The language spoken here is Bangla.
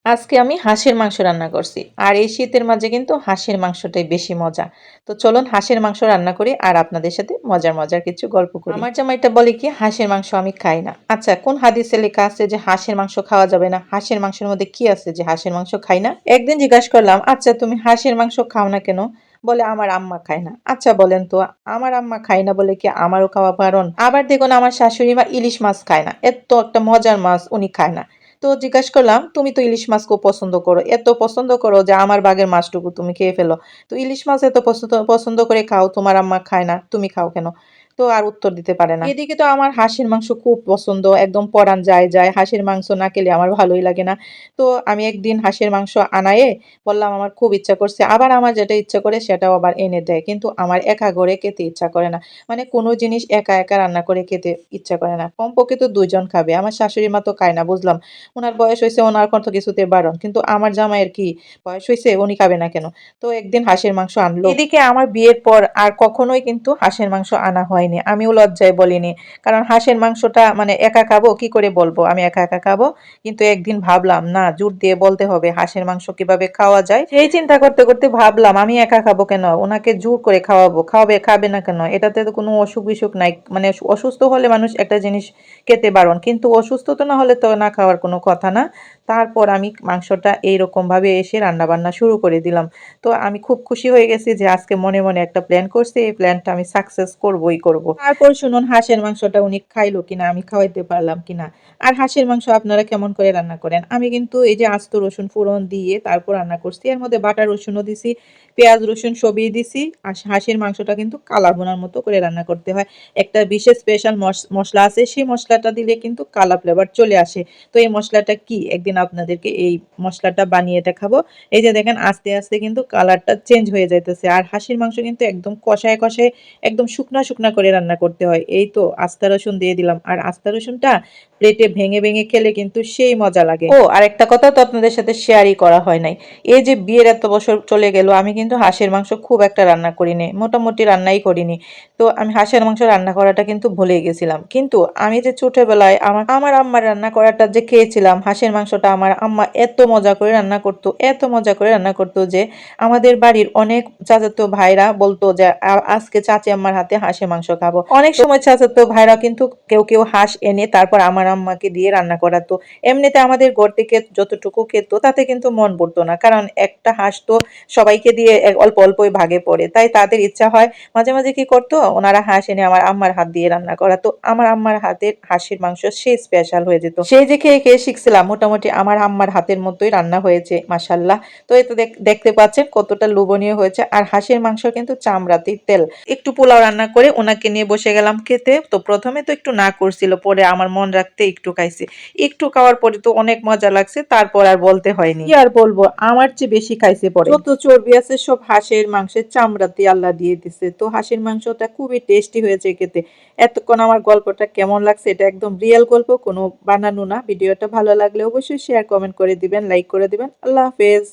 আজকে আমি হাঁসের মাংস রান্না করছি। আর এই শীতের মাঝে কিন্তু হাঁসের মাংসটাই বেশি মজা। তো চলুন হাঁসের মাংস রান্না করি আর আপনাদের সাথে মজার মজার কিছু গল্প করি। আমার জামাইটা বলে কি হাঁসের মাংস আমি খাই না। আচ্ছা কোন হাদিসে লেখা আছে যে হাঁসের মাংস খাওয়া যাবে না? হাঁসের মাংসের মধ্যে কি আছে যে হাঁসের মাংস খাই না? একদিন জিজ্ঞাসা করলাম, আচ্ছা তুমি হাঁসের মাংস খাও না কেন? বলে আমার আম্মা খায় না। আচ্ছা বলেন তো, আমার আম্মা খায় না বলে কি আমারও খাওয়া বারণ? আবার দেখুন আমার শাশুড়ি মা ইলিশ মাছ খায় না। এত একটা মজার মাছ উনি খায় না। তো জিজ্ঞাসা করলাম, তুমি তো ইলিশ মাছ খুব পছন্দ করো, এত পছন্দ করো যে আমার বাগের মাছটুকু তুমি খেয়ে ফেলো। তো ইলিশ মাছ এত পছন্দ পছন্দ করে খাও, তোমার আম্মা খায় না, তুমি খাও কেন? তো আর উত্তর দিতে পারে না। এদিকে তো আমার হাঁসের মাংস খুব পছন্দ, একদম পরাণ যায় যায়। হাঁসের মাংস না খেলে আমার ভালোই লাগে না। তো আমি একদিন হাঁসের মাংস আনায়ে বললাম আমার খুব ইচ্ছা করছে, আবার আমার যেটা ইচ্ছা করে সেটাও আবার এনে দেয়, কিন্তু আমার একা করে খেতে ইচ্ছা করে না। মানে কোনো জিনিস একা একা রান্না করে খেতে ইচ্ছা করে না, কমপক্ষে তো দুইজন খাবে। আমার শাশুড়ি মা তো খায় না, বুঝলাম ওনার বয়স হয়েছে, ওনার কত কিছুতে বারণ, কিন্তু আমার জামাইয়ের কি বয়স হয়েছে, উনি খাবে না কেন? তো একদিন হাঁসের মাংস আনলো। এদিকে আমার বিয়ের পর আর কখনোই কিন্তু হাঁসের মাংস আনা হয়নি, আমিও লজ্জায় বলিনি। কারণ হাঁসের মাংসটা মানে একা খাবো, কি করে বলবো আমি একা একা খাবো? কিন্তু একদিন ভাবলাম না, জোর দিয়ে বলতে হবে হাঁসের মাংস কিভাবে খাওয়া যায়। সেই চিন্তা করতে করতে ভাবলাম আমি একা খাবো কেন, ওনাকে জোর করে খাওয়াবো। খাওয়াবে, খাবে না কেন? এটাতে তো কোনো অসুখ বিসুখ নাই। মানে অসুস্থ হলে মানুষ একটা জিনিস খেতে বারণ, কিন্তু অসুস্থ তো না হলে তো না খাওয়ার কোনো কথা না। তারপর আমি মাংসটা এইরকম ভাবে এসে রান্না বান্না শুরু করে দিলাম। তো আমি খুব খুশি হয়ে গেছি যে আজকে মনে মনে একটা প্ল্যান করছি, এই প্ল্যানটা আমি সাকসেস করবই করব। তারপর শুনুন হাঁসের মাংসটা উনি খাইলো কিনা, আমি খাওয়াইতে পারলাম কিনা। আর হাঁসের মাংস আপনারা কেমন করে রান্না করেন? আমি কিন্তু এই যে আস্ত রসুন ফোড়ন দিয়ে তারপর রান্না করছি, এর মধ্যে বাটা রসুনও দিছি, পেঁয়াজ রসুন সবই দিছি। আর হাঁসের মাংসটা কিন্তু কালা ভুনার মতো করে রান্না করতে হয়। একটা বিশেষ স্পেশাল মশলা আছে, সেই মশলাটা দিলে কিন্তু কালা ফ্লেভার চলে আসে। তো এই মশলাটা কি, একদিন আপনাদেরকে এই মশলাটা বানিয়ে দেখাবো। এই যে দেখেন আস্তে আস্তে কিন্তু কালারটা চেঞ্জ হয়ে যাইতেছে। আর হাঁসের মাংস কিন্তু একদম কষায় কষায় একদম শুকনা শুকনা করে রান্না করতে হয়। এই তো আস্তা রসুন দিয়ে দিলাম, আর আস্তা রসুনটা প্লেটে ভেঙে ভেঙে খেলে কিন্তু সেই মজা লাগে। ও আর একটা কথা তো আপনাদের সাথে শেয়ারই করা হয় নাই। এই যে বিয়ের এত বছর চলে গেল, আমি কিন্তু হাঁসের মাংস খুব একটা রান্না করিনি, মোটামুটি রান্নাই করিনি। তো আমি হাঁসের মাংস রান্না করাটা কিন্তু ভুলেই গেছিলাম। কিন্তু আমি যে ছোটবেলায় আমার আমার আম্মার রান্না করাটা যে খেয়েছিলাম, হাঁসের মাংসটা আমার আম্মা এত মজা করে রান্না করতো, এত মজা করে রান্না করতো যে আমাদের বাড়ির অনেক চাচাতো ভাইরা বলতো যে আজকে চাচি আম্মার হাতে হাঁসের মাংস খাবো। অনেক সময় চাচাতো ভাইরা কিন্তু কেউ কেউ হাঁস এনে তারপর আমার আম্মাকে দিয়ে রান্না করাতো। এমনিতে আমাদের ঘর থেকে যতটুকু খেত তাতে কিন্তু মন পড়তো না, কারণ একটা হাঁস তো সবাইকে দিয়ে অল্প অল্পই ভাগে পড়ে, তাই তাদের ইচ্ছা হয় মাঝে মাঝে কি করতো, ওনারা হাঁস এনে আমার আম্মার হাত দিয়ে রান্না করা। তো আমার আম্মার হাতের হাঁসের মাংস সেই স্পেশাল হয়ে যেত, সেই যে খেয়ে খেয়ে শিখছিলাম। মোটামুটি আমার আম্মার হাতের মতোই রান্না হয়েছে মাশাল্লাহ। তো এই তো দেখতে পাচ্ছেন কতটা লোভনীয় হয়েছে। আর হাঁসের মাংস কিন্তু চামড়াতেই তেল। একটু পোলাও রান্না করে ওনাকে নিয়ে বসে গেলাম খেতে। তো প্রথমে তো একটু না করছিল, পরে আমার মন রাখতে একটু খাইছি। একটু খাওয়ার পরে তো অনেক মজা লাগছে, তারপর আর বলতে হয়নি। কি আর বলবো, আমার চেয়ে বেশি খাইছে পরে। যত চর্বি আছে সব হাঁসের মাংসের চামড়াতে আল্লাহ দিয়ে দিছে। তো হাঁসের মাংসটা খুবই টেস্টি হয়েছে খেতে। এতক্ষণ আমার গল্পটা কেমন লাগছে, এটা একদম রিয়েল গল্প, কোনো বানানো না। ভিডিওটা ভালো লাগলে অবশ্যই শেয়ার কমেন্ট করে দিবেন, লাইক করে দিবেন। আল্লাহ হাফেজ।